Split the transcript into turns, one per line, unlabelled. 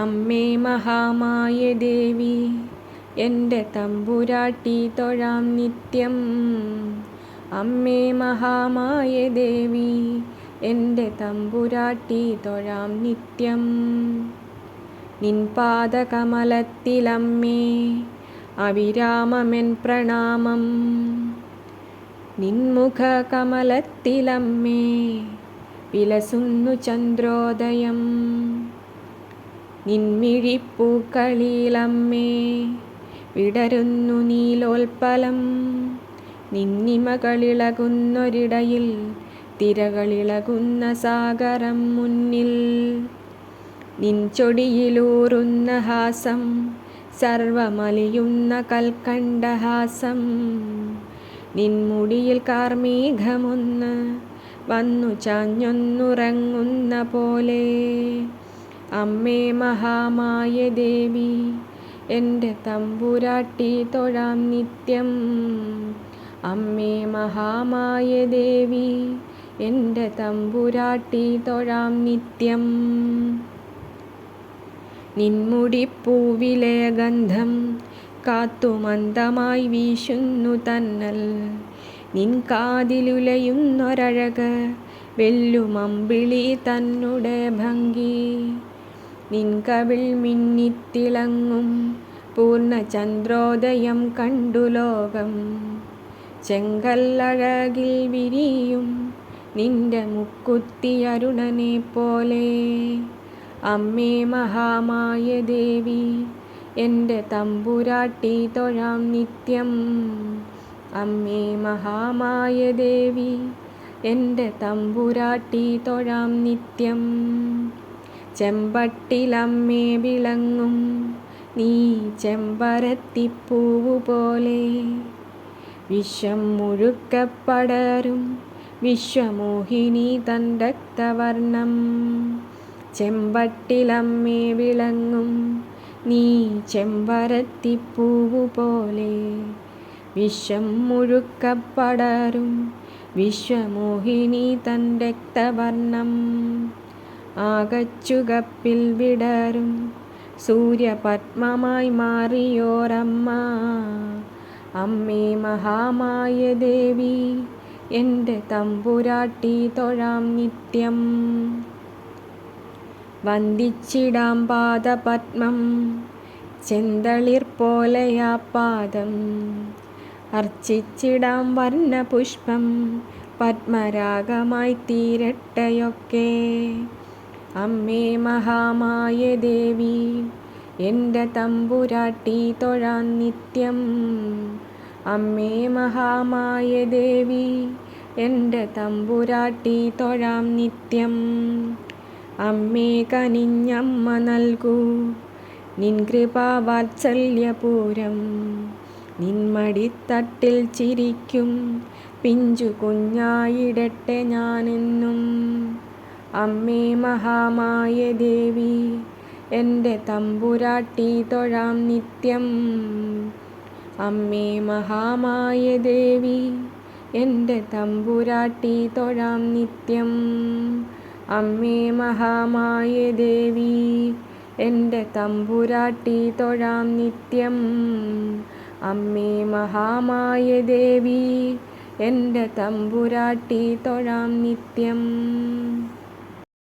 അമ്മേ മഹാമായ ദേവി എൻ്റെ തമ്പുരാട്ടി തൊഴാം നിത്യം. അമ്മേ മഹാമായ ദേവി എൻ്റെ തമ്പുരാട്ടി തൊഴാം നിത്യം. നിൻ പാദകമലത്തിലമ്മേ അവിരാമമെൻ പ്രണാമം. നിൻമുഖ കമലത്തിലമ്മേ വിലസുന്നു ചന്ദ്രോദയം. നിൻമിഴിപ്പൂക്കളിലമ്മേ വിടരുന്നു നീലോൽപ്പലം. നിന്നിമകളിളകുന്നൊരിടയിൽ തിരകളിളകുന്ന സാഗരം മുന്നിൽ. നിൻ ചൊടിയിലൂറുന്ന ഹാസം സർവമലിയുന്ന കൽക്കണ്ടഹാസം. നിൻമുടിയിൽ കാർമേഘമൊന്ന് വന്നു ചാഞ്ഞൊന്നുറങ്ങുന്ന പോലെ. അമ്മേ മഹാമായ ദേവി എൻ്റെ തമ്പുരാട്ടി തൊഴാം നിത്യം. അമ്മേ മഹാമായ ദേവി എൻ്റെ തമ്പുരാട്ടി തൊഴാം നിത്യം. നിൻമുടിപ്പൂവിലെ ഗന്ധം കാത്തുമന്ദമായി വീശുന്നു തന്നൽ. നിൻ കാതിലുലയുന്നൊരഴക് വെല്ലുമമ്പിളി തന്നുടെ ഭംഗി. നിൻ കവിൾ മിന്നിത്തിളങ്ങും പൂർണ്ണചന്ദ്രോദയം കണ്ടു ലോകം. ചെങ്കല്ലഴകിൽ വിരിയും നിന്റെ മുക്കുത്തി അരുണനെ പോലെ. അമ്മേ മഹാമായ ദേവി എൻ്റെ തമ്പുരാട്ടി തൊഴാം നിത്യം. അമ്മേ മഹാമായ ദേവി എൻ്റെ തമ്പുരാട്ടി തൊഴാം നിത്യം. ചെമ്പട്ടിലമ്മേ വിളങ്ങും നീ ചെമ്പരത്തിപ്പൂവു പോലെ. വിശ്വം മുഴുക്കെ പടരും വിശ്വമോഹിനി തൻ രക്തവർണം. ചെമ്പട്ടിലമ്മേ വിളങ്ങും നീ ചെമ്പരത്തിപ്പൂവു പോലെ. വിശ്വം മുഴുക്കെ പടരും വിശ്വമോഹിനി തൻ രക്തവർണം. ആകച്ചുകപ്പിൽ വിടരും സൂര്യപത്മമായി മാറിയോരമ്മ. അമ്മേ മഹാമായ ദേവി എൻ്റെ തമ്പുരാട്ടി തൊഴാം നിത്യം. വന്ദിച്ചിടാം പാദപത്മം ചെന്തളിർ പോലെയാ പാദം. അർച്ചിച്ചിടാം വർണ്ണപുഷ്പം പത്മരാഗമായി തീരട്ടെയൊക്കെ. അമ്മേ മഹാമായ ദേവി എൻ്റെ തമ്പുരാട്ടി തൊഴാം നിത്യം. അമ്മേ മഹാമായ ദേവി എൻ്റെ തമ്പുരാട്ടി തൊഴാം നിത്യം. അമ്മേ കനിഞ്ഞമ്മ നൽകൂ നിൻ കൃപാവാത്സല്യപൂരം. നിൻമടിത്തട്ടിൽ ചിരിക്കും പിഞ്ചു കുഞ്ഞായിടട്ടെ ഞാനെന്നും. അമ്മേ മഹാമായ ദേവി എൻ്റെ തമ്പുരാട്ടി തൊഴാം നിത്യം. അമ്മേ മഹാമായ ദേവി എൻ്റെ തമ്പുരാട്ടി തൊഴാം നിത്യം. അമ്മേ മഹാമായ ദേവി എൻ്റെ തമ്പുരാട്ടി തൊഴാം നിത്യം. അമ്മേ മഹാമായ ദേവി എൻ്റെ തമ്പുരാട്ടി തൊഴാം നിത്യം.